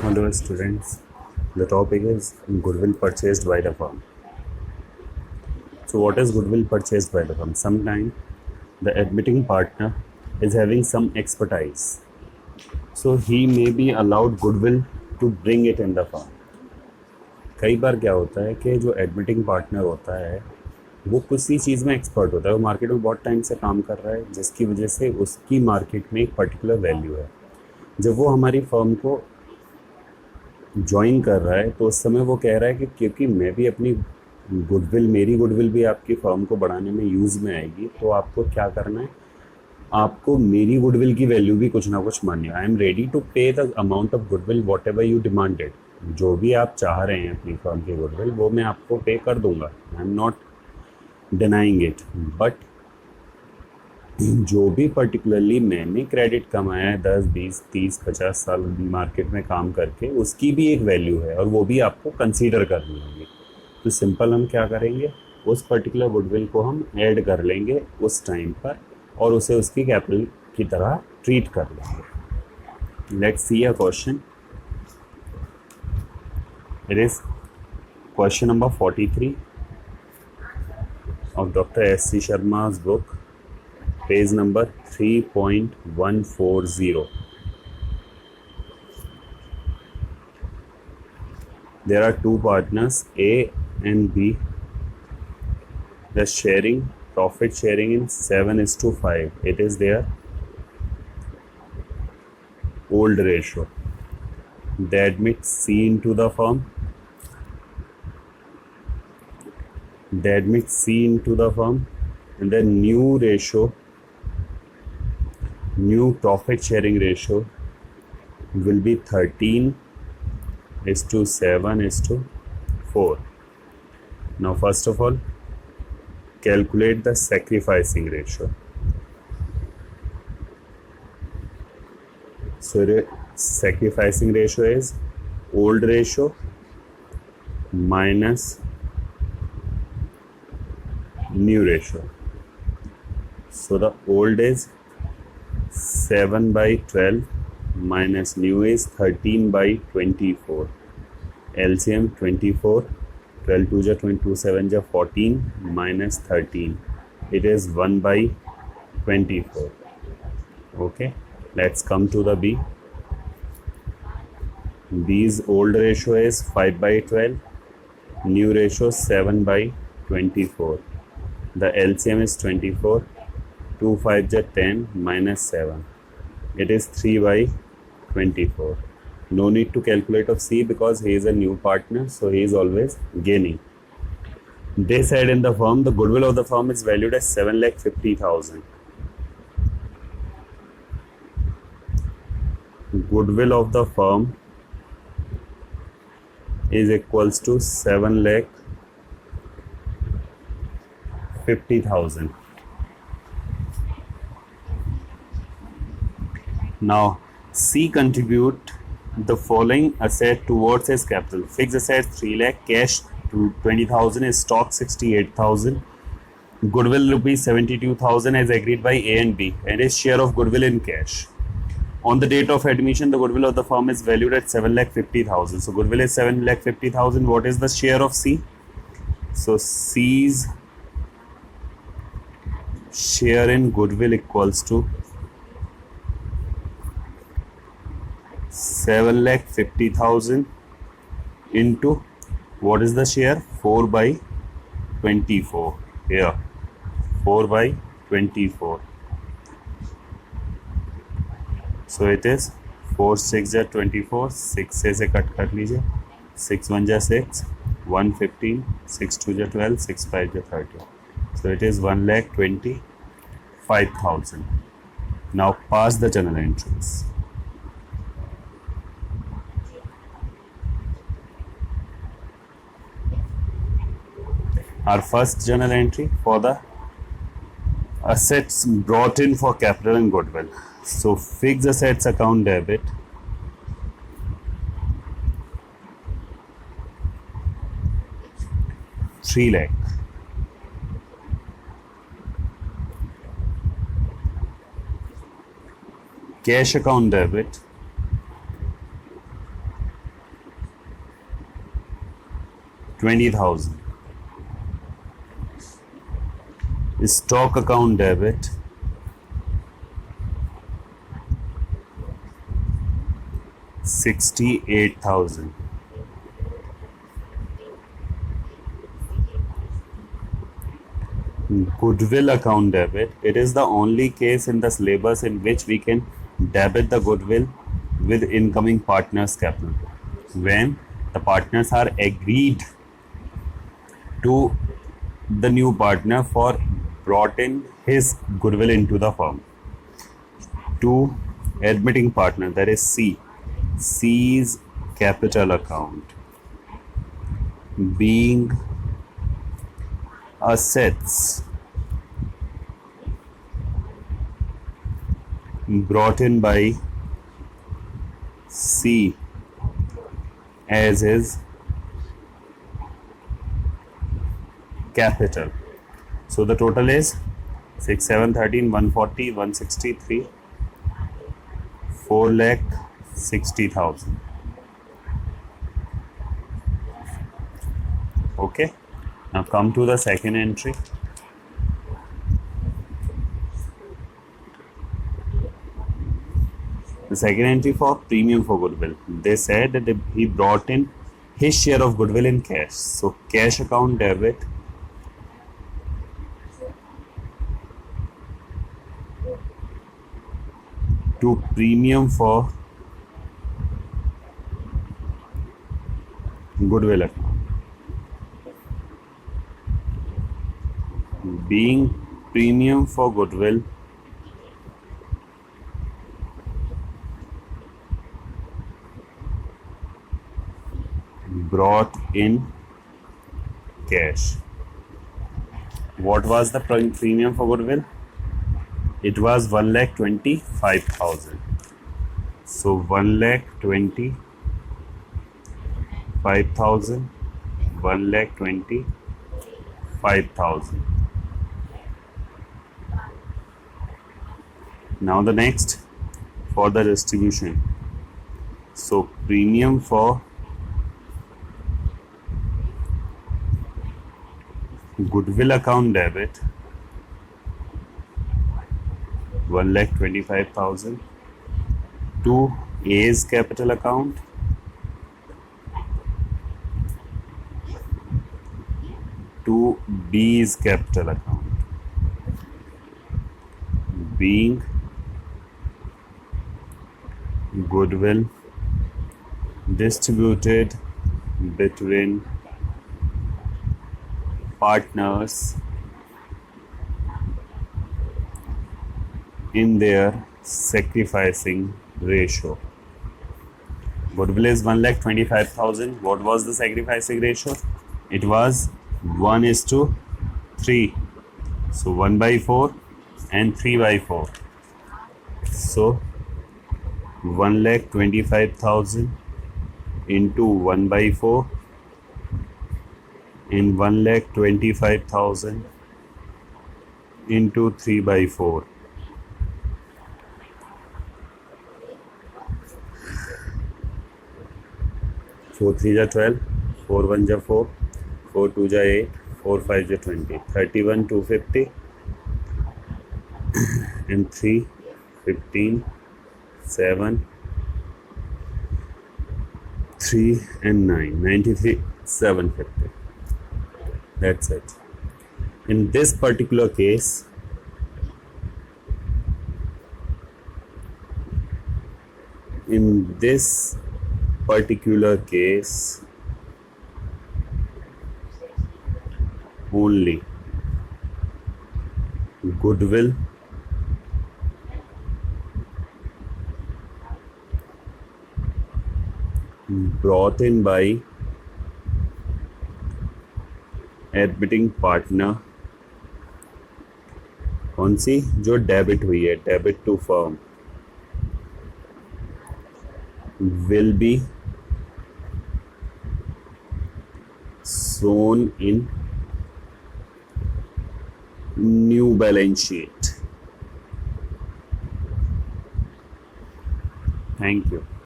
Hello students, the topic is goodwill purchased by the firm. So what is goodwill purchased by the firm? Sometimes the admitting partner is having some expertise. So he may be allowed goodwill to bring it in the firm. कई बार क्या होता है कि जो admitting partner होता है वो किसी चीज़ में एक्सपर्ट होता है, वो मार्केट में बहुत टाइम से काम कर रहा है, जिसकी वजह से उसकी मार्केट में एक पर्टिकुलर वैल्यू है. जब वो हमारी फर्म को ज्वाइन कर रहा है तो उस समय वो कह रहा है कि क्योंकि मैं भी अपनी मेरी गुडविल भी आपकी फर्म को बढ़ाने में यूज़ में आएगी, तो आपको क्या करना है, आपको मेरी गुडविल की वैल्यू भी कुछ ना कुछ माननी है. आई एम रेडी टू पे the amount of goodwill what ever you demanded. जो भी आप चाह रहे हैं अपनी फर्म की गुडविल वो मैं आपको पे कर दूंगा. I am not denying it, but जो भी पर्टिकुलरली मैंने क्रेडिट कमाया है 10, 20, 30, 50 साल मार्केट में काम करके, उसकी भी एक वैल्यू है और वो भी आपको कंसीडर करनी होगी. तो सिंपल हम क्या करेंगे, उस पर्टिकुलर गुडविल को हम ऐड कर लेंगे उस टाइम पर और उसे उसकी कैपिटल की तरह ट्रीट कर लेंगे. Let's see a question. It is question number 43 of Dr. S.C. Sharma's book, page number 3.140. There are two partners, A and B. The profit sharing in 7:5. It is their old ratio. They admit C into the firm. And the new profit sharing ratio will be 13:7:4. Now first of all, calculate the sacrificing ratio. So the sacrificing ratio is old ratio minus new ratio. So the old is 7/12 minus new is 13/24. LCM 24, 12 2 22 7 14 minus 13. It is 1/24. Okay, let's come to the B. B's old ratio is 5/12, new ratio 7/24. The LCM is 24, 2 5 10 minus 7. It is 3/24. No need to calculate of C because he is a new partner, so he is always gaining. They said in the firm, the goodwill of the firm is valued as 7,50,000. Goodwill of the firm is equals to 7,50,000. Now C contribute the following asset towards his capital. Fixed assets 3 lakh, cash to 20,000, stock 68,000, goodwill rupees 72,000 as agreed by A and B, and his share of goodwill in cash. On the date of admission, the goodwill of the firm is valued at 7,50,000. So goodwill is 7,50,000. What is the share of C? So C's share in goodwill equals to 7,50,000 into what is the share? 4/24. Here 4/24. So it is 4 6 24. 6 से cut कर लीजिए. 6 1 6, 1 15, 6 2 12, 6 5 30. So it is 1,25,000. Now pass the journal entries. Our first journal entry for the assets brought in for capital and goodwill. So fixed assets account debit, ₹3 lakh. Cash account debit, 20,000. Stock account debit 68,000. Goodwill account debit. It is the only case in the syllabus in which we can debit the goodwill with incoming partners capital when the partners are agreed to the new partner for brought in his goodwill into the firm. To admitting partner, that is C. C's capital account being assets brought in by C as his capital. So the total is 6, 7, 13, 140, 163, 4,60,000. Okay. Now come to the second entry. The second entry for premium for goodwill. They said that he brought in his share of goodwill in cash. So cash account debit to premium for goodwill account. Being premium for goodwill brought in cash. What was the premium for goodwill? It was 1,25,000. So 1,25,000, 1,25,000. Now the next for the distribution. So premium for goodwill account debit 1,25,000 to A's capital account to B's capital account, being goodwill distributed between partners in their sacrificing ratio. Goodwill is 1,25,000. What was the sacrificing ratio? It was 1:3. So 1/4 and 3/4. So 1,25,000 into 1/4 and 1,25,000 into 3/4. Four 3 ja 12, 4 1 ja 4, 4 2 ja 8, 4 5 ja 20, 31 250 and 3 15 7 3 and 9 93 750. That's it. In this particular case, only goodwill brought in by admitting partner कौन सी जो debit हुई है, debit to firm, will be shown in new balance sheet. Thank you.